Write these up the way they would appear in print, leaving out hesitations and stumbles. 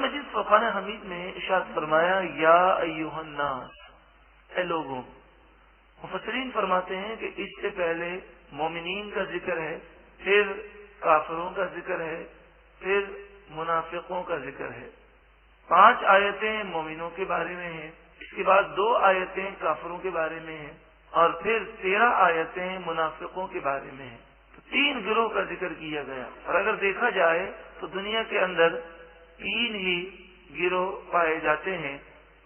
مجید فرقان حمید میں ارشاد فرمایا یا ایھا الناس، اے لوگوں. مفسرین فرماتے ہیں کہ اس سے پہلے مومنین کا ذکر ہے، پھر کافروں کا ذکر ہے، پھر منافقوں کا ذکر ہے. 5 آیتیں مومنوں کے بارے میں ہیں، اس کے بعد 2 آیتیں کافروں کے بارے میں ہیں، اور پھر 13 آیتیں منافقوں کے بارے میں ہیں. تو 3 گروہ کا ذکر کیا گیا. اور اگر دیکھا جائے تو دنیا کے اندر 3 ہی گروہ پائے جاتے ہیں،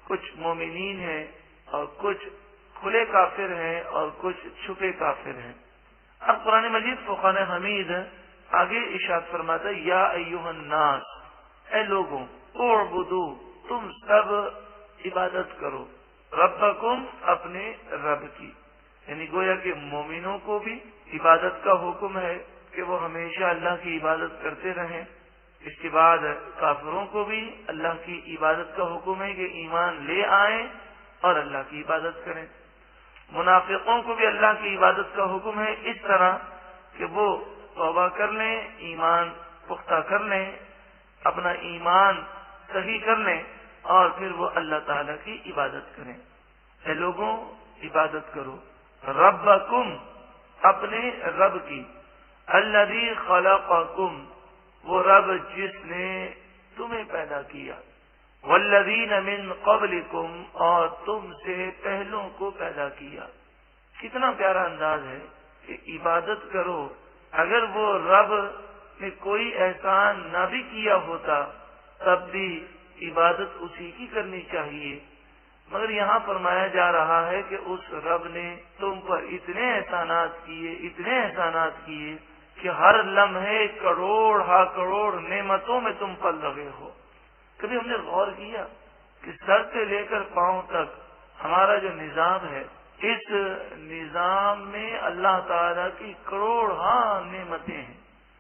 کچھ مومنین ہیں اور کچھ کھلے کافر ہیں اور کچھ چھپے کافر ہیں. اب قرآن مجید فرقان حمید آگے ارشاد فرماتا ہے یا ایھا الناس، اے لوگوں، اعبدو، تم سب عبادت کرو، ربکم، اپنے رب کی. یعنی گویا کہ مومنوں کو بھی عبادت کا حکم ہے کہ وہ ہمیشہ اللہ کی عبادت کرتے رہیں. اس کے بعد کافروں کو بھی اللہ کی عبادت کا حکم ہے کہ ایمان لے آئیں اور اللہ کی عبادت کریں. منافقوں کو بھی اللہ کی عبادت کا حکم ہے اس طرح کہ وہ توبہ کر لیں، ایمان پختہ کر لیں، اپنا ایمان صحیح کر لیں اور پھر وہ اللہ تعالی کی عبادت کریں. اے لوگوں، عبادت کرو، ربکم، اپنے رب کی، الذی خلقکم، وہ رب جس نے تمہیں پیدا کیا، والذین من قبلکم، اور تم سے پہلوں کو پیدا کیا. کتنا پیارا انداز ہے کہ عبادت کرو. اگر وہ رب نے کوئی احسان نہ بھی کیا ہوتا تب بھی عبادت اسی کی کرنی چاہیے، مگر یہاں فرمایا جا رہا ہے کہ اس رب نے تم پر اتنے احسانات کیے کہ ہر لمحے کروڑ ہا کروڑ نعمتوں میں تم پل رہے ہو. کبھی ہم نے غور کیا کہ سر سے لے کر پاؤں تک ہمارا جو نظام ہے، اس نظام میں اللہ تعالیٰ کی کروڑ ہاں نعمتیں ہیں.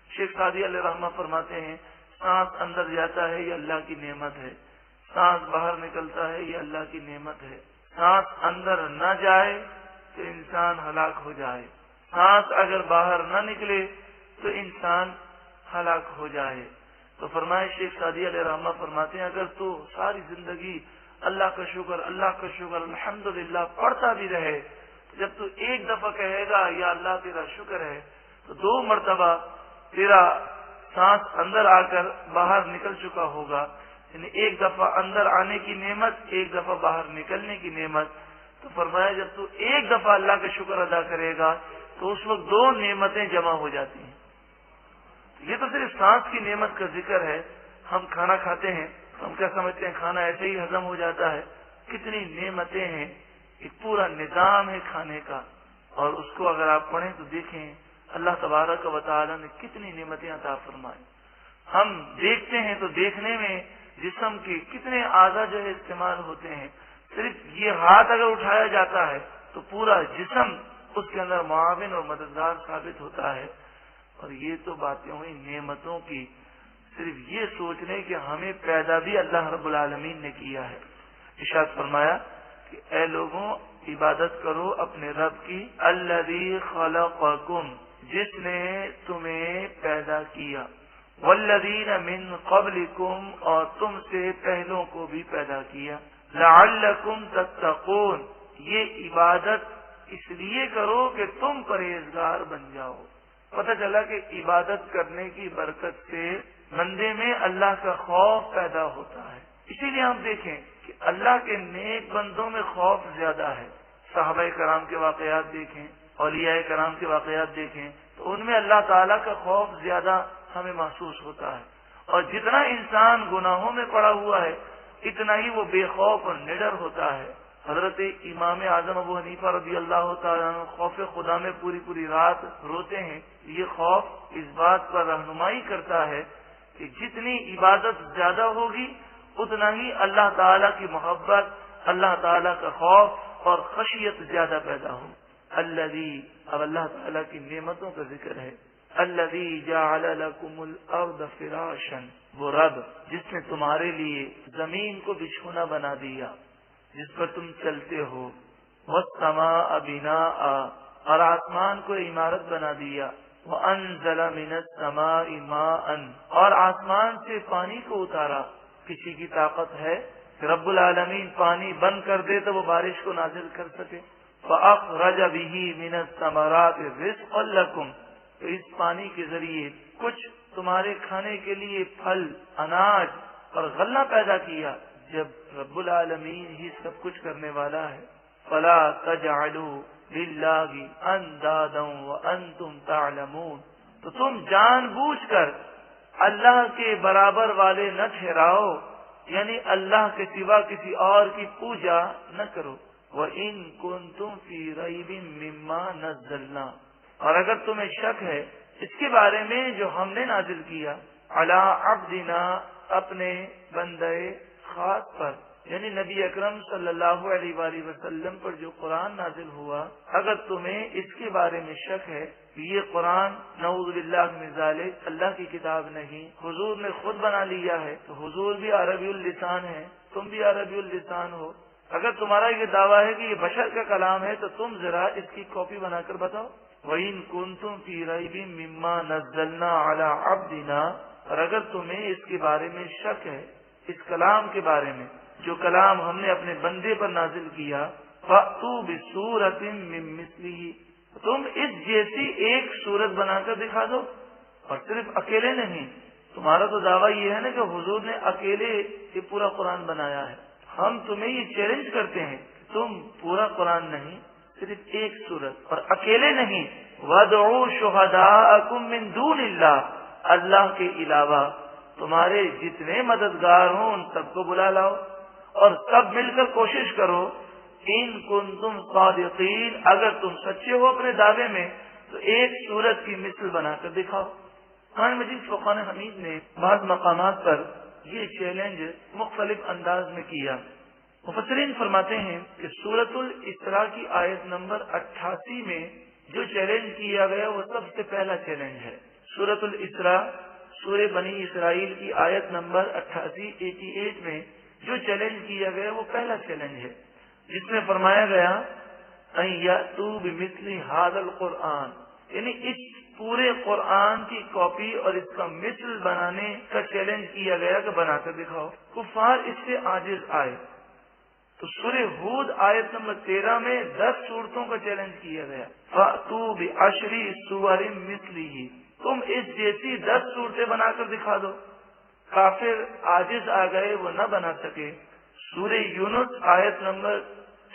شیخ سعدی علیہ رحمہ فرماتے ہیں سانس اندر جاتا ہے یہ اللہ کی نعمت ہے، سانس باہر نکلتا ہے یہ اللہ کی نعمت ہے. سانس اندر نہ جائے تو انسان ہلاک ہو جائے، سانس اگر باہر نہ نکلے تو انسان ہلاک ہو جائے. تو فرمائے شیخ سعدی علیہ رحمہ فرماتے ہیں اگر تو ساری زندگی اللہ کا شکر الحمدللہ پڑھتا بھی رہے، تو جب تو ایک دفعہ کہے گا یا اللہ تیرا شکر ہے، تو 2 مرتبہ تیرا سانس اندر آ کر باہر نکل چکا ہوگا. یعنی ایک دفعہ اندر آنے کی نعمت، ایک دفعہ باہر نکلنے کی نعمت. تو فرمایا جب تو ایک دفعہ اللہ کا شکر ادا کرے گا تو اس وقت 2 نعمتیں جمع ہو جاتی ہیں. یہ تو صرف سانس کی نعمت کا ذکر ہے. ہم کھانا کھاتے ہیں، ہم کیا سمجھتے ہیں کھانا ایسے ہی ہضم ہو جاتا ہے؟ کتنی نعمتیں ہیں، ایک پورا نظام ہے کھانے کا. اور اس کو اگر آپ پڑھیں تو دیکھیں اللہ تبارک و تعالی نے کتنی نعمتیں عطا فرمائیں. ہم دیکھتے ہیں تو دیکھنے میں جسم کے کتنے اعضاء جو ہے استعمال ہوتے ہیں. صرف یہ ہاتھ اگر اٹھایا جاتا ہے تو پورا جسم اس کے اندر معاون اور مددگار ثابت ہوتا ہے. اور یہ تو باتیں ہوئی نعمتوں کی. صرف یہ سوچنے کہ ہمیں پیدا بھی اللہ رب العالمین نے کیا ہے. ارشاد فرمایا کہ اے لوگوں، عبادت کرو اپنے رب کی، الذی خلقکم، جس نے تمہیں پیدا کیا، والذین من قبلکم، اور تم سے پہلوں کو بھی پیدا کیا، لعلکم تتقون، یہ عبادت اس لیے کرو کہ تم پرہیزگار بن جاؤ. پتہ چلا کہ عبادت کرنے کی برکت سے بندے میں اللہ کا خوف پیدا ہوتا ہے. اسی لیے ہم دیکھیں کہ اللہ کے نیک بندوں میں خوف زیادہ ہے. صحابہ کرام کے واقعات دیکھیں، اولیاء کرام کے واقعات دیکھیں تو ان میں اللہ تعالیٰ کا خوف زیادہ ہمیں محسوس ہوتا ہے. اور جتنا انسان گناہوں میں پڑا ہوا ہے اتنا ہی وہ بے خوف اور نڈر ہوتا ہے. حضرت امام اعظم ابو حنیفہ رضی اللہ تعالیٰ عنہ خوف خدا میں پوری رات روتے ہیں. یہ خوف اس بات پر رہنمائی کرتا ہے کہ جتنی عبادت زیادہ ہوگی اتنا ہی اللہ تعالیٰ کی محبت، اللہ تعالیٰ کا خوف اور خشیت زیادہ پیدا ہو. الذی، اب اللہ تعالیٰ کی نعمتوں کا ذکر ہے. الذی جعل لکم الارض فراشا، وہ رب جس نے تمہارے لیے زمین کو بچھونا بنا دیا جس پر تم چلتے ہو. والسماء بناء، اور آسمان کو عمارت بنا دیا. وانزل من السماء ماء، اور آسمان سے پانی کو اتارا. کسی کی طاقت ہے کہ رب العالمین پانی بند کر دے تو وہ بارش کو نازل کر سکے؟ فَأَخْرَجَ بِهِ مِنَ الثَّمَرَاتِ رِزْقًا لَكُمْ، تو اس پانی کے ذریعے کچھ تمہارے کھانے کے لیے پھل، اناج اور غلہ پیدا کیا۔ جب رب العالمین ہی سب کچھ کرنے والا ہے، فَلَا تَجْعَلُوا لِلَّهِ أَنْدَادًا وَأَنْتُمْ تَعْلَمُونَ، تو تم جان بوجھ کر اللہ کے برابر والے نہ ٹھہراؤ، یعنی اللہ کے سوا کسی اور کی پوجا نہ کرو۔ وَإِن كُنتُمْ فِي رَيْبٍ مِّمَّا نَزَّلْنَا، اور اگر تمہیں شک ہے اس کے بارے میں جو ہم نے نازل کیا، عَلَىٰ عَبْدِنَا، اپنے بندے خاص پر، یعنی نبی اکرم صلی اللہ علیہ وآلہ وسلم پر جو قرآن نازل ہوا، اگر تمہیں اس کے بارے میں شک ہے کہ یہ قرآن نعوذ باللہ من ذالک اللہ کی کتاب نہیں، حضور نے خود بنا لیا ہے، تو حضور بھی عربی اللسان ہے، تم بھی عربی اللسان ہو، اگر تمہارا یہ دعویٰ ہے کہ یہ بشر کا کلام ہے تو تم ذرا اس کی کاپی بنا کر بتاؤ۔ وَإِن كُنتُمْ فِي رَيْبٍ مِّمَّا نَزَّلْنَا عَلَىٰ عَبْدِنَا، اور اگر تمہیں اس کے بارے میں شک ہے، اس کلام کے بارے میں جو کلام ہم نے اپنے بندے پر نازل کیا، فَأْتُوا بِسُورَةٍ مِّن مِّثْلِهِ، تم اس جیسی ایک صورت بنا کر دکھا دو، اور صرف اکیلے نہیں، تمہارا تو دعویٰ یہ ہے نا کہ حضور نے اکیلے یہ پورا قرآن بنایا ہے، ہم تمہیں یہ چیلنج کرتے ہیں کہ تم پورا قرآن نہیں، صرف ایک صورت، اور اکیلے نہیں، وَادْعُوا شُهَدَاءَكُم مِّن دُونِ اللَّهِ، اللہ کے علاوہ تمہارے جتنے مددگار ہوں ان سب کو بلا لاؤ، اور سب مل کر کوشش کرو، ان کنتم صادقین، اگر تم سچے ہو اپنے دعوے میں تو ایک سورت کی مثل بنا کر دکھاؤ۔ قرآن مجید فرقان حمید نے بعض مقامات پر یہ چیلنج مختلف انداز میں کیا۔ مفسرین فرماتے ہیں کہ سورۃ الاسراء کی آیت نمبر 88 میں جو چیلنج کیا گیا وہ سب سے پہلا چیلنج ہے۔ سورۃ الاسراء سورہ بنی اسرائیل کی آیت نمبر 88 میں جو چیلنج کیا گیا وہ پہلا چیلنج ہے، جس میں فرمایا گیا ان یاتوا بمثل ھذا القرآن، یعنی اس پورے قرآن کی کاپی اور اس کا مثل بنانے کا چیلنج کیا گیا کہ بنا کر دکھاؤ۔ کفار اس سے عاجز آئے، تو سورہ ہود آیت نمبر 13 میں 10 صورتوں کا چیلنج کیا گیا، فَأْتُوا بِعَشْرِ سُوَرٍ مِثْلِهِ، تم اس جیسی 10 صورتیں بنا کر دکھا دو۔ کافر عاجز آ گئے، وہ نہ بنا سکے۔ سورہ یونس آیت نمبر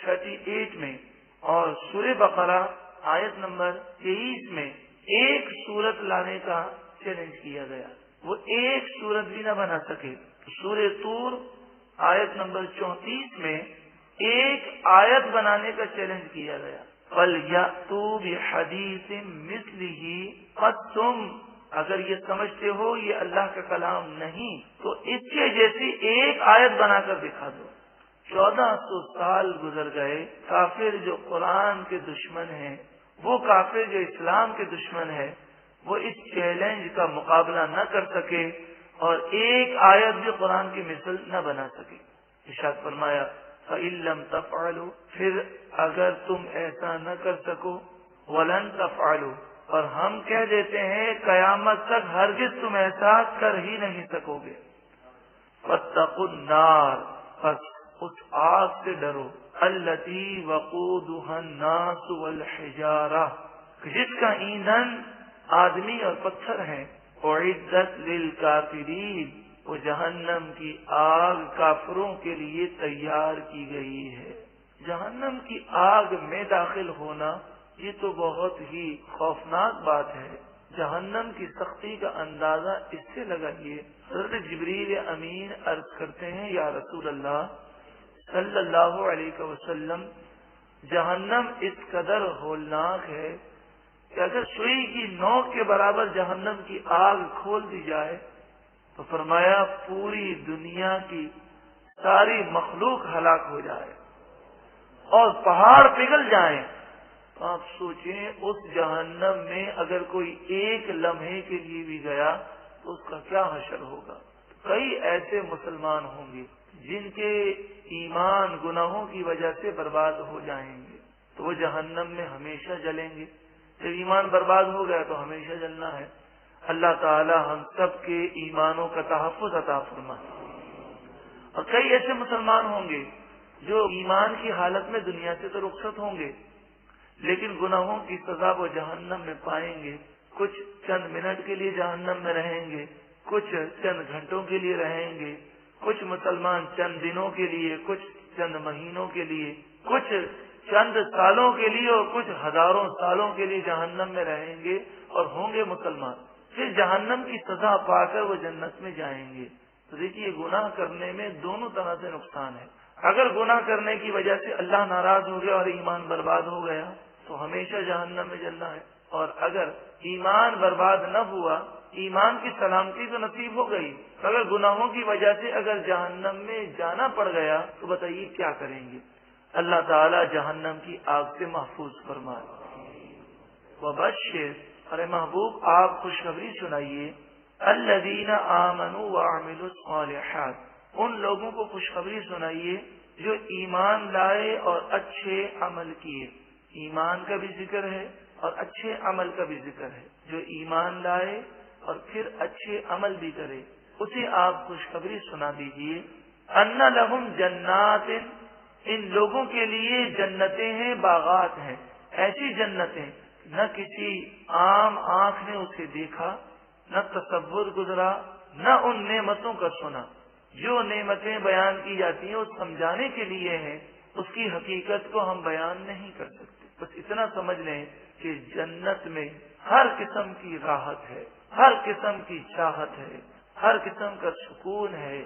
38 میں اور سورہ بقرہ آیت نمبر 23 میں ایک صورت لانے کا چیلنج کیا گیا، وہ ایک صورت بھی نہ بنا سکے۔ سورہ طور آیت نمبر 34 میں ایک آیت بنانے کا چیلنج کیا گیا، فَلْيَأْتُوا بِحَدِيثٍ مِثْلِهِ، پس تم اگر یہ سمجھتے ہو یہ اللہ کا کلام نہیں تو اس کے جیسی ایک آیت بنا کر دکھا دو۔ 1400 سال گزر گئے، کافر جو قرآن کے دشمن ہیں، وہ کافر جو اسلام کے دشمن ہے، وہ اس چیلنج کا مقابلہ نہ کر سکے اور ایک آیت بھی قرآن کی مثل نہ بنا سکے۔ ارشاد فرمایا فَإِن لَّمْ تَفْعَلُوا، پھر اگر تم ایسا نہ کر سکو، وَلَن تَفْعَلُوا، اور ہم کہہ دیتے ہیں قیامت تک ہرگز تم ایسا کر ہی نہیں سکو گے، فَاتَّقُوا النَّارَ، پس اس آگ سے ڈرو، الَّتِي وَقُودُهَا النَّاسُ وَالْحِجَارَةُ، جس کا ایندھن آدمی اور پتھر ہیں، اُعِدَّتْ لِلْكَافِرِينَ، وہ جہنم کی آگ کافروں کے لیے تیار کی گئی ہے۔ جہنم کی آگ میں داخل ہونا یہ تو بہت ہی خوفناک بات ہے۔ جہنم کی سختی کا اندازہ اس سے لگائیے، حضرت جبریل امین عرض کرتے ہیں یا رسول اللہ صلی اللہ علیہ وسلم، جہنم اس قدر ہولناک ہے کہ اگر سوئی کی نوک کے برابر جہنم کی آگ کھول دی جائے تو فرمایا پوری دنیا کی ساری مخلوق ہلاک ہو جائے اور پہاڑ پگھل جائیں، تو آپ سوچیں اس جہنم میں اگر کوئی ایک لمحے کے لیے بھی گیا تو اس کا کیا حشر ہوگا۔ کئی ایسے مسلمان ہوں گے جن کے ایمان گناہوں کی وجہ سے برباد ہو جائیں گے، تو وہ جہنم میں ہمیشہ جلیں گے۔ جب ایمان برباد ہو گیا تو ہمیشہ جلنا ہے۔ اللہ تعالی ہم سب کے ایمانوں کا تحفظ عطا فرمائے۔ اور کئی ایسے مسلمان ہوں گے جو ایمان کی حالت میں دنیا سے تو رخصت ہوں گے، لیکن گناہوں کی سزا وہ جہنم میں پائیں گے. کچھ چند منٹ کے لیے جہنم میں رہیں گے، کچھ چند گھنٹوں کے لیے رہیں گے، کچھ مسلمان چند دنوں کے لیے، کچھ چند مہینوں کے لیے، کچھ چند سالوں کے لیے اور کچھ ہزاروں سالوں کے لیے جہنم میں رہیں گے اور ہوں گے مسلمان. پھر جہنم کی سزا پا کر وہ جنت میں جائیں گے. تو دیکھیے گناہ کرنے میں دونوں طرح سے نقصان ہے. اگر گناہ کرنے کی وجہ سے اللہ ناراض ہو گیا اور ایمان برباد ہو گیا تو ہمیشہ جہنم میں جلنا ہے، اور اگر ایمان برباد نہ ہوا، ایمان کی سلامتی تو نصیب ہو گئی، اگر گناہوں کی وجہ سے اگر جہنم میں جانا پڑ گیا تو بتائیے کیا کریں گے. اللہ تعالی جہنم کی آگ سے محفوظ فرمائے. وبشر، ارے محبوب آپ خوشخبری سنائیے، الذین آمنوا وعملوا الصالحات، ان لوگوں کو خوشخبری سنائیے جو ایمان لائے اور اچھے عمل کیے. ایمان کا بھی ذکر ہے اور اچھے عمل کا بھی ذکر ہے. جو ایمان لائے اور پھر اچھے عمل بھی کرے اسے آپ خوشخبری سنا دیجئے. ان لہم جنات، ان لوگوں کے لیے جنتیں ہیں، باغات ہیں، ایسی جنتیں نہ کسی عام آنکھ نے اسے دیکھا، نہ تصور گزرا، نہ ان نعمتوں کا سنا. جو نعمتیں بیان کی جاتی ہیں وہ سمجھانے کے لیے ہیں، اس کی حقیقت کو ہم بیان نہیں کر سکتے. بس اتنا سمجھ لیں کہ جنت میں ہر قسم کی راحت ہے، ہر قسم کی چاہت ہے، ہر قسم کا سکون ہے،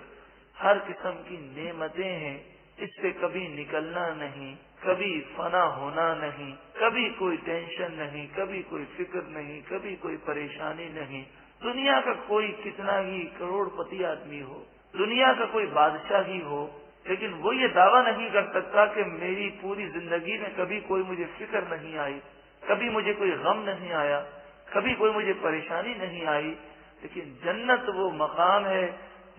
ہر قسم کی نعمتیں ہیں. اس سے کبھی نکلنا نہیں، کبھی فنا ہونا نہیں، کبھی کوئی ٹینشن نہیں، کبھی کوئی فکر نہیں، کبھی کوئی پریشانی نہیں. دنیا کا کوئی کتنا ہی کروڑ پتی آدمی ہو، دنیا کا کوئی بادشاہ ہی ہو، لیکن وہ یہ دعویٰ نہیں کر سکتا کہ میری پوری زندگی میں کبھی کوئی مجھے فکر نہیں آئی، کبھی مجھے کوئی غم نہیں آیا، کبھی کوئی مجھے پریشانی نہیں آئی. لیکن جنت وہ مقام ہے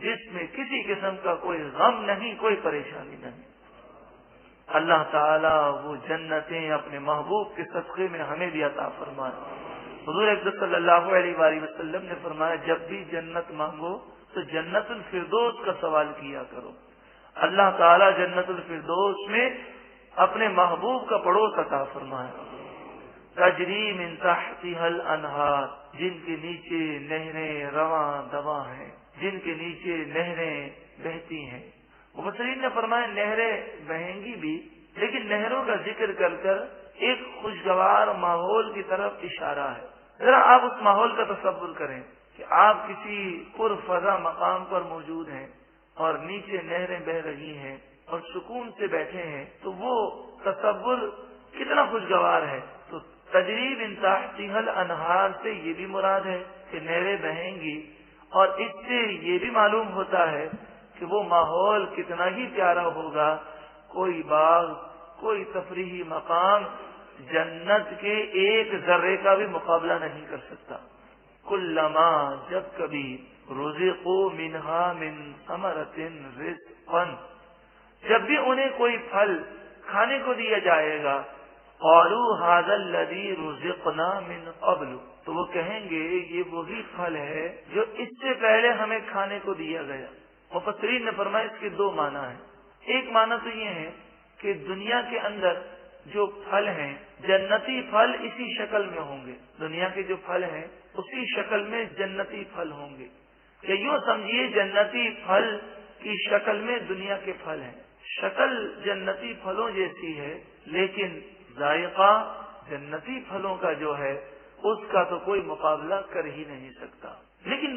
جس میں کسی قسم کا کوئی غم نہیں، کوئی پریشانی نہیں. اللہ تعالیٰ وہ جنتیں اپنے محبوب کے صدقے میں ہمیں بھی عطا فرمائے. حضور اقدس صلی اللہ علیہ وآلہ وسلم نے فرمایا جب بھی جنت مانگو تو جنت الفردوس کا سوال کیا کرو. اللہ تعالیٰ جنت الفردوس میں اپنے محبوب کا پڑوس عطا فرمائے. تجری من تحتها الانہار، جن کے نیچے نہریں رواں دواں ہیں، جن کے نیچے نہریں بہتی ہیں. مفسرین نے فرمایا نہریں بہیں گی بھی، لیکن نہروں کا ذکر کر کر ایک خوشگوار ماحول کی طرف اشارہ ہے. ذرا آپ اس ماحول کا تصور کریں کہ آپ کسی پرفضا مقام پر موجود ہیں اور نیچے نہریں بہ رہی ہیں اور سکون سے بیٹھے ہیں، تو وہ تصور کتنا خوشگوار ہے. تو تجری من تحتها الانہار سے یہ بھی مراد ہے کہ نہریں بہیں گی، اور اس سے یہ بھی معلوم ہوتا ہے کہ وہ ماحول کتنا ہی پیارا ہوگا. کوئی باغ، کوئی تفریحی مقام جنت کے ایک ذرے کا بھی مقابلہ نہیں کر سکتا. کلما، جب کبھی، رزقوا منہا من ثمرۃ رزقا، جب بھی انہیں کوئی پھل کھانے کو دیا جائے گا، قالوا ھذا الذی رزقنا من قبل، تو وہ کہیں گے یہ وہی پھل ہے جو اس سے پہلے ہمیں کھانے کو دیا گیا. مفسرین نے فرمایا اس کے دو معنی ہیں. ایک معنی تو یہ ہے کہ دنیا کے اندر جو پھل ہیں جنتی پھل اسی شکل میں ہوں گے، دنیا کے جو پھل ہیں اسی شکل میں جنتی پھل ہوں گے. کہ یوں سمجھیے جنتی پھل کی شکل میں دنیا کے پھل ہیں. شکل جنتی پھلوں جیسی ہے لیکن ذائقہ جنتی پھلوں کا جو ہے اس کا تو کوئی مقابلہ کر ہی نہیں سکتا. لیکن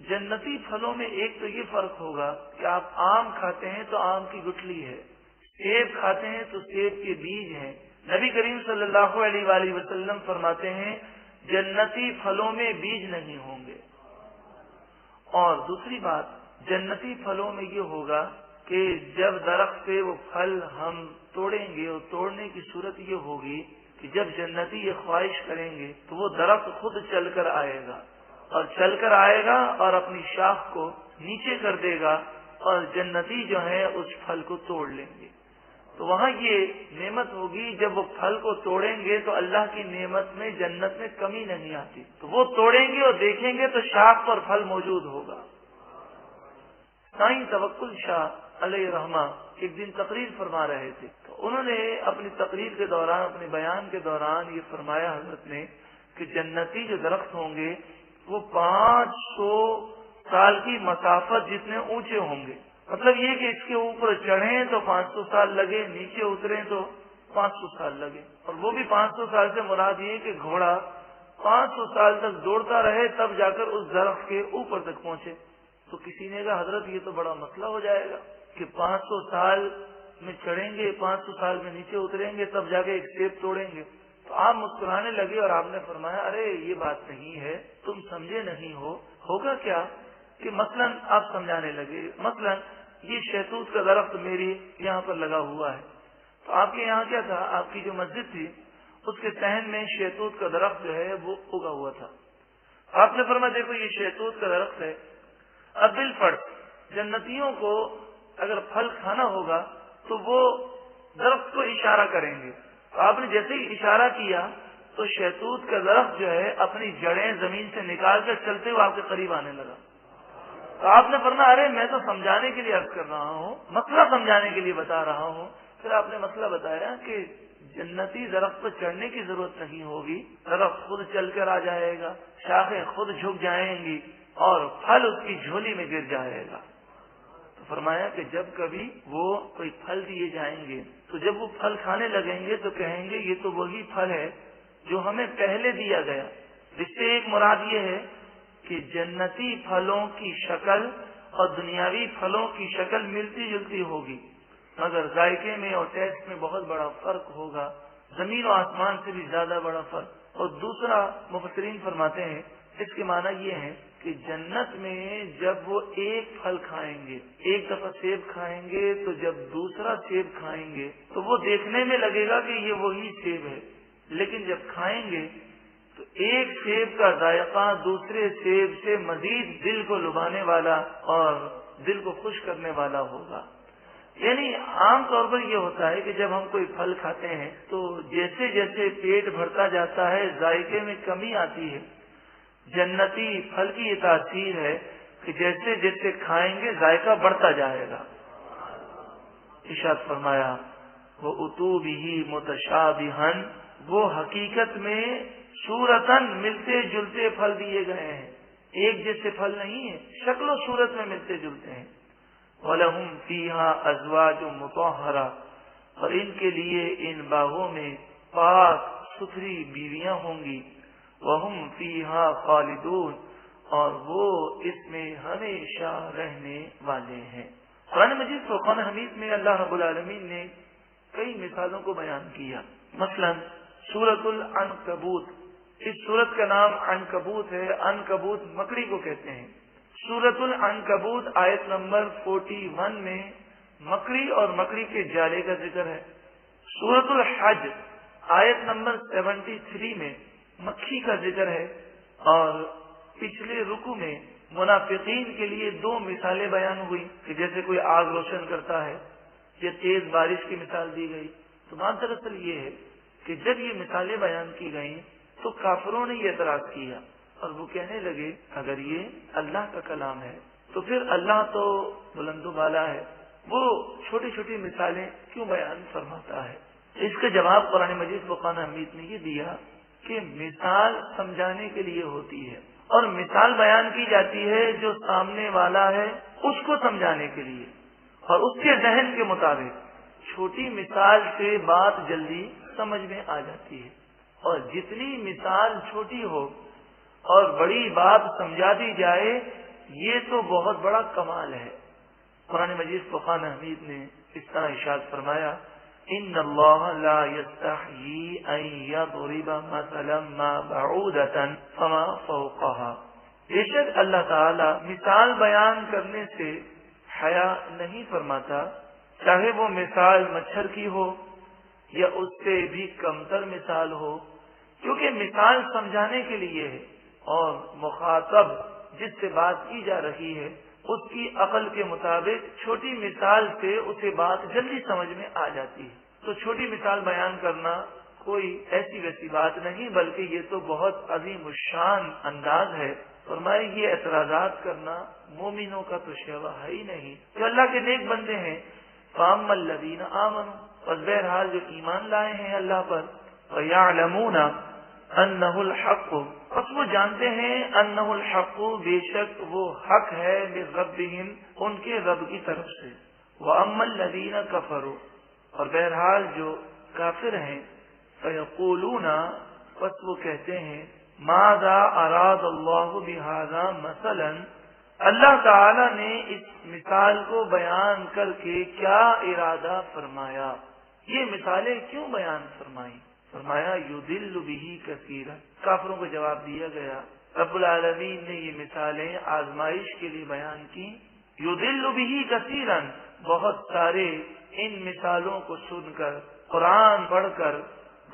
جنتی پھلوں میں ایک تو یہ فرق ہوگا کہ آپ آم کھاتے ہیں تو آم کی گٹھلی ہے، سیب کھاتے ہیں تو سیب کے بیج ہیں. نبی کریم صلی اللہ علیہ وآلہ وسلم فرماتے ہیں جنتی پھلوں میں بیج نہیں ہوں گے. اور دوسری بات جنتی پھلوں میں یہ ہوگا کہ جب درخت سے وہ پھل ہم توڑیں گے اور توڑنے کی صورت یہ ہوگی کہ جب جنتی یہ خواہش کریں گے تو وہ درخت خود چل کر آئے گا، اور چل کر آئے گا اور اپنی شاخ کو نیچے کر دے گا اور جنتی جو ہے اس پھل کو توڑ لیں گے. تو وہاں یہ نعمت ہوگی جب وہ پھل کو توڑیں گے تو اللہ کی نعمت میں جنت میں کمی نہیں آتی. تو وہ توڑیں گے اور دیکھیں گے تو شاخ پر پھل موجود ہوگا. سائیں توکل شاہ علیہ رحمہ ایک دن تقریر فرما رہے تھے، تو انہوں نے اپنی تقریر کے دوران، اپنے بیان کے دوران یہ فرمایا حضرت نے کہ جنتی جو درخت ہوں گے وہ 500 سال کی مسافت جتنے اونچے ہوں گے. مطلب یہ کہ اس کے اوپر چڑھیں تو 500 سال لگے، نیچے اتریں تو 500 سال لگے. اور وہ بھی 500 سال سے مراد یہ کہ گھوڑا 500 سال تک دوڑتا رہے تب جا کر اس درخت کے اوپر تک پہنچے. تو کسی نے کہا حضرت یہ تو بڑا مسئلہ ہو جائے گا کہ 500 سال میں چڑھیں گے، 500 سال میں نیچے اتریں گے، تب جا کے ایک سیب توڑیں گے. تو آپ مسکرانے لگے اور آپ نے فرمایا ارے یہ بات نہیں ہے، تم سمجھے نہیں ہو. ہوگا کیا کہ مثلا آپ سمجھانے لگے، مثلا یہ شہتوت کا درخت میری یہاں پر لگا ہوا ہے، تو آپ کے یہاں کیا تھا، آپ کی جو مسجد تھی اس کے صحن میں شہتوت کا درخت جو ہے وہ اگا ہوا تھا. آپ نے فرمایا دیکھو یہ شہتوت کا درخت ہے، اب بالفرض جنتیوں کو اگر پھل کھانا ہوگا تو وہ درخت کو اشارہ کریں گے. تو آپ نے جیسے ہی اشارہ کیا تو شہتوت کا درخت جو ہے اپنی جڑیں زمین سے نکال کر چلتے ہوئے آپ کے قریب آنے لگا. تو آپ نے فرمایا ارے میں تو سمجھانے کے لیے عرض کر رہا ہوں، مسئلہ سمجھانے کے لیے بتا رہا ہوں. پھر آپ نے مسئلہ بتایا کہ جنتی درخت پر چڑھنے کی ضرورت نہیں ہوگی، درخت خود چل کر آ جائے گا، شاخیں خود جھک جائیں گی اور پھل اس کی جھولی میں گر جائے گا. تو فرمایا کہ جب کبھی وہ کوئی پھل دیے جائیں گے تو جب وہ پھل کھانے لگیں گے تو کہیں گے یہ تو وہی پھل ہے جو ہمیں پہلے دیا گیا. اس سے ایک مراد یہ ہے کہ جنتی پھلوں کی شکل اور دنیاوی پھلوں کی شکل ملتی جلتی ہوگی، مگر ذائقے میں اور ٹیسٹ میں بہت بڑا فرق ہوگا، زمین و آسمان سے بھی زیادہ بڑا فرق. اور دوسرا مفسرین فرماتے ہیں اس کے معنی یہ ہے کہ جنت میں جب وہ ایک پھل کھائیں گے، ایک دفعہ سیب کھائیں گے تو جب دوسرا سیب کھائیں گے تو وہ دیکھنے میں لگے گا کہ یہ وہی سیب ہے، لیکن جب کھائیں گے تو ایک سیب کا ذائقہ دوسرے سیب سے مزید دل کو لبھانے والا اور دل کو خوش کرنے والا ہوگا. یعنی عام طور پر یہ ہوتا ہے کہ جب ہم کوئی پھل کھاتے ہیں تو جیسے جیسے پیٹ بھرتا جاتا ہے ذائقے میں کمی آتی ہے. جنتی پھل کی یہ تاثیر ہے کہ جیسے جیسے کھائیں گے ذائقہ بڑھتا جائے گا. ارشاد فرمایا وہ اتو بھی متشابہن، وہ حقیقت میں صورتاً ملتے جلتے پھل دیے گئے ہیں، ایک جیسے پھل نہیں ہے، شکل و صورت میں ملتے جلتے ہیں. وَلَهُمْ فِيهَا أَزْوَاجٌ مُطَهَّرَةٌ، اور ان کے لیے ان باغوں میں پاک ستھری بیویاں ہوں گی. وَهُمْ فِيهَا خَالِدُونَ، اور وہ اس میں ہمیشہ رہنے والے ہیں. قرآن مجید فرقان حمید میں اللہ رب العالمین نے کئی مثالوں کو بیان کیا. مثلا سورۃ العنکبوت، اس سورت کا نام عنکبوت ہے، عنکبوت مکڑی کو کہتے ہیں. سورۃ العنکبوت آیت نمبر 41 میں مکڑی اور مکڑی کے جالے کا ذکر ہے. سورۃ الحج آیت نمبر 73 میں مکھی کا ذکر ہے. اور پچھلے رکوع میں منافقین کے لیے 2 مثالیں بیان ہوئی کہ جیسے کوئی آگ روشن کرتا ہے یا تیز بارش کی مثال دی گئی. تو بات دراصل یہ ہے کہ جب یہ مثالیں بیان کی گئیں تو کافروں نے یہ اعتراض کیا اور وہ کہنے لگے اگر یہ اللہ کا کلام ہے تو پھر اللہ تو بلند و بالا ہے، وہ چھوٹی چھوٹی مثالیں کیوں بیان فرماتا ہے؟ اس کا جواب قرآن مجید فرقان حمید نے یہ دیا کہ مثال سمجھانے کے لیے ہوتی ہے اور مثال بیان کی جاتی ہے جو سامنے والا ہے اس کو سمجھانے کے لیے اور اس کے ذہن کے مطابق. چھوٹی مثال سے بات جلدی سمجھ میں آ جاتی ہے اور جتنی مثال چھوٹی ہو اور بڑی بات سمجھا دی جائے یہ تو بہت بڑا کمال ہے. قرآن مجید فرقان حمید نے اس طرح ارشاد فرمایا ان اللہ لا یستحیی ان یضرب مثلا ما بعودۃ فما فوقها، بے شک اللہ تعالی مثال بیان کرنے سے حیا نہیں فرماتا، چاہے وہ مثال مچھر کی ہو یا اس سے بھی کمتر مثال ہو، کیونکہ مثال سمجھانے کے لیے ہے اور مخاطب جس سے بات کی جا رہی ہے اس کی عقل کے مطابق چھوٹی مثال سے اسے بات جلدی سمجھ میں آ جاتی ہے. تو چھوٹی مثال بیان کرنا کوئی ایسی ویسی بات نہیں بلکہ یہ تو بہت عظیم الشان انداز ہے فرمائے یہ اعتراضات کرنا مومنوں کا تو شیوا ہے ہی نہیں، جو اللہ کے نیک بندے ہیں۔ فَأَمَّا الَّذِينَ آمَنُوا، بس بہرحال جو ایمان لائے ہیں اللہ پر، وَيَعْلَمُونَ أَنَّهُ الْحَقُّ، بس وہ جانتے ہیں أَنَّهُ الْحَقُّ، بے شک وہ حق ہے، مِن رَبِّهِمْ، ان کے رب کی طرف سے۔ وَأَمَّا الَّذِينَ كَفَرُوا، اور بہرحال جو کافر ہیں، فَيَقُولُونَ، بس وہ کہتے ہیں، ماذا اراد اللہ بہذا مثلا، اللہ تعالی نے اس مثال کو بیان کر کے کیا ارادہ فرمایا، یہ مثالیں کیوں بیان فرمائی؟ فرمایا یضل بہ کثیرا، کافروں کو جواب دیا گیا رب العالمین نے یہ مثالیں آزمائش کے لیے بیان کی۔ یضل بہ کثیرا، بہت سارے ان مثالوں کو سن کر، قرآن پڑھ کر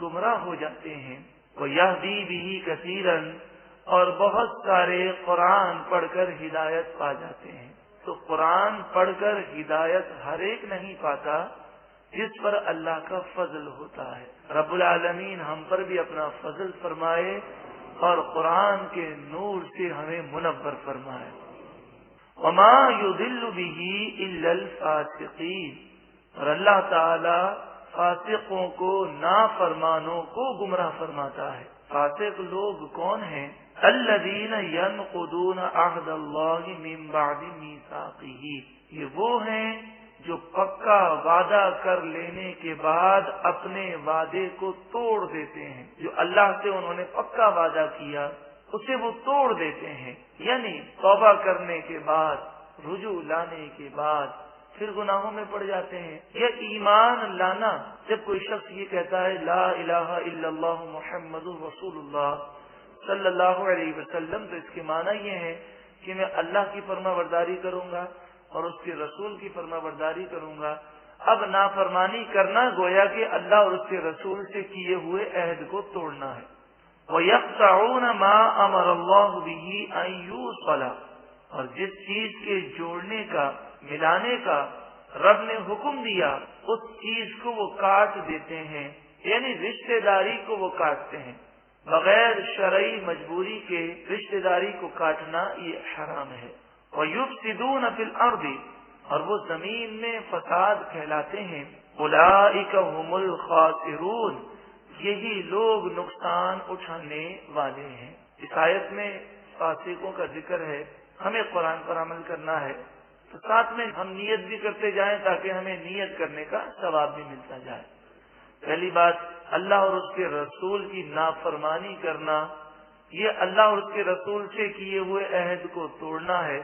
گمراہ ہو جاتے ہیں۔ وَيَهْدِي بِهِ كَثِيرًا، اور بہت سارے قرآن پڑھ کر ہدایت پا جاتے ہیں۔ تو قرآن پڑھ کر ہدایت ہر ایک نہیں پاتا، جس پر اللہ کا فضل ہوتا ہے۔ رب العالمین ہم پر بھی اپنا فضل فرمائے اور قرآن کے نور سے ہمیں منور فرمائے۔ وَمَا يُضِلُّ بِهِ إِلَّا الْفَاسِقِينَ، اور اللہ تعالی فاسقوں کو، نافرمانوں کو گمراہ فرماتا ہے۔ فاسق لوگ کون ہیں؟ الذین ینقضون عہد اللہ من بعد میثاقہ، یہ وہ ہیں جو پکا وعدہ کر لینے کے بعد اپنے وعدے کو توڑ دیتے ہیں۔ جو اللہ سے انہوں نے پکا وعدہ کیا اسے وہ توڑ دیتے ہیں، یعنی توبہ کرنے کے بعد، رجوع لانے کے بعد پھر گناہوں میں پڑ جاتے ہیں۔ یا ایمان لانا، جب کوئی شخص یہ کہتا ہے لا الہ الا اللہ محمد رسول اللہ صلی اللہ علیہ وسلم، تو اس کے معنی یہ ہے کہ میں اللہ کی فرما برداری کروں گا اور اس کے رسول کی فرما برداری کروں گا۔ اب نافرمانی کرنا گویا کہ اللہ اور اس کے رسول سے کیے ہوئے عہد کو توڑنا ہے۔ وَيَقْطَعُونَ مَا أَمَرَ اللَّهُ بِهِ أَن يُوصَلَ، اور جس چیز کے جوڑنے کا، ملانے کا رب نے حکم دیا، اس چیز کو وہ کاٹ دیتے ہیں، یعنی رشتہ داری کو وہ کاٹتے ہیں۔ بغیر شرعی مجبوری کے رشتہ داری کو کاٹنا یہ حرام ہے۔ وَيُفْسِدُونَ فِي الْأَرْضِ، اور وہ زمین میں فساد پھیلاتے ہیں۔ أُولَئِكَ هُمُ الْخَاسِرُونَ، یہی لوگ نقصان اٹھانے والے ہیں۔ اس آیت میں فاسقوں کا ذکر ہے۔ ہمیں قرآن پر عمل کرنا ہے تو ساتھ میں ہم نیت بھی کرتے جائیں تاکہ ہمیں نیت کرنے کا ثواب بھی ملتا جائے۔ پہلی بات، اللہ اور اس کے رسول کی نافرمانی کرنا، یہ اللہ اور اس کے رسول سے کیے ہوئے عہد کو توڑنا ہے۔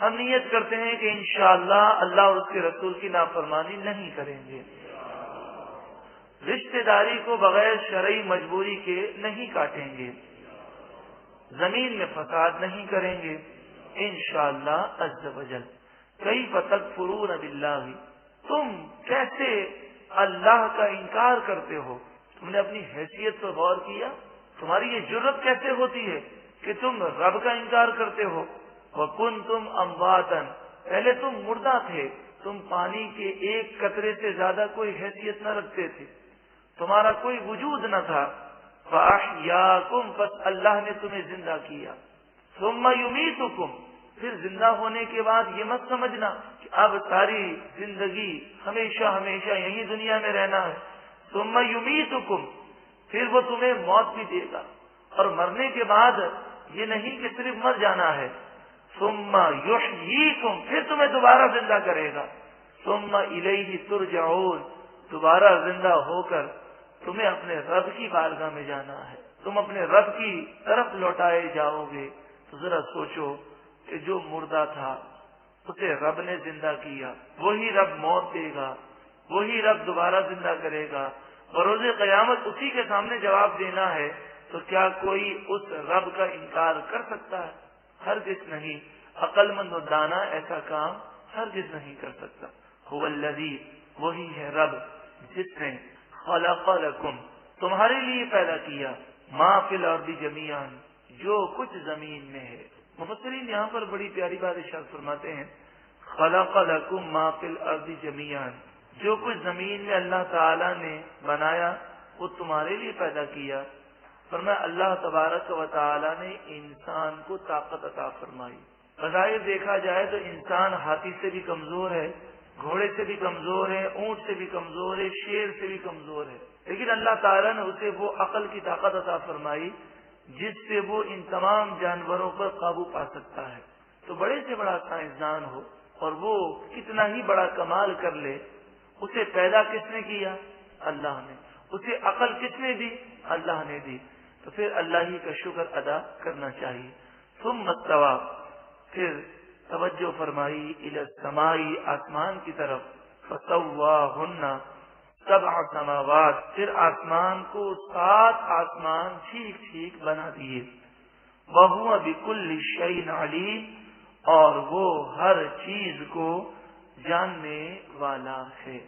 ہم نیت کرتے ہیں کہ انشاءاللہ اللہ اور اس کے رسول کی نافرمانی نہیں کریں گے، رشتہ داری کو بغیر شرعی مجبوری کے نہیں کاٹیں گے، زمین میں فساد نہیں کریں گے انشاءاللہ عز وجل۔ کیف تکفرون باللہ، تم کیسے اللہ کا انکار کرتے ہو؟ تم نے اپنی حیثیت پر غور کیا؟ تمہاری یہ جرت کیسے ہوتی ہے کہ تم رب کا انکار کرتے ہو؟ وکنتم امواتا، پہلے تم مردہ تھے، تم پانی کے ایک قطرے سے زیادہ کوئی حیثیت نہ رکھتے تھے، تمہارا کوئی وجود نہ تھا۔ فاحیاکم، پس اللہ نے تمہیں زندہ کیا۔ ثم یمیتکم، پھر زندہ ہونے کے بعد یہ مت سمجھنا کہ اب ساری زندگی ہمیشہ ہمیشہ یہی دنیا میں رہنا ہے۔ ثم یمیتکم، پھر وہ تمہیں موت بھی دے گا، اور مرنے کے بعد یہ نہیں کہ صرف مر جانا ہے۔ ثم یحییکم، پھر تمہیں دوبارہ زندہ کرے گا۔ ثم الیہ ترجعون، دوبارہ زندہ ہو کر تمہیں اپنے رب کی بارگاہ میں جانا ہے، تم اپنے رب کی طرف لوٹائے جاؤ گے۔ تو ذرا سوچو کہ جو مردہ تھا اسے رب نے زندہ کیا، وہی رب موت دے گا، وہی رب دوبارہ زندہ کرے گا، اور روز قیامت اسی کے سامنے جواب دینا ہے، تو کیا کوئی اس رب کا انکار کر سکتا ہے؟ ہرگز نہیں۔ عقل مند و دانا ایسا کام ہرگز نہیں کر سکتا۔ هو الذی، وہی ہے رب جس نے خلق لکم، تمہارے لیے پیدا کیا، ما فی الارض جمیعا، جو کچھ زمین میں ہے۔ مفسرین یہاں پر بڑی پیاری بات ارشاد فرماتے ہیں، خلق لکم ما فی الارض جمیعا، جو کچھ زمین میں اللہ تعالی نے بنایا وہ تمہارے لیے پیدا کیا۔ فرمایا اللہ تبارک و تعالی نے انسان کو طاقت عطا فرمائی. بظاہر دیکھا جائے تو انسان ہاتھی سے بھی کمزور ہے، گھوڑے سے بھی کمزور ہے، اونٹ سے بھی کمزور ہے، شیر سے بھی کمزور ہے، لیکن اللہ تعالیٰ نے اسے وہ عقل کی طاقت عطا فرمائی جس سے وہ ان تمام جانوروں پر قابو پا سکتا ہے. تو بڑے سے بڑا سائنسدان ہو اور وہ کتنا ہی بڑا کمال کر لے، اسے پیدا کس نے کیا؟ اللہ نے. اسے عقل کس نے دی؟ اللہ نے دی. تو پھر اللہ ہی کا شکر ادا کرنا چاہیے. ثم استوى، پھر توجہ فرمائی الی السماء، آسمان کی طرف. فسواہن سبع سماوات، پھر آسمان کو 7 آسمان ٹھیک ٹھیک بنا دیے. وَهُوَ بِكُلِّ شَيْءٍ عَلِيمٌ، اور وہ ہر چیز کو جاننے والا ہے.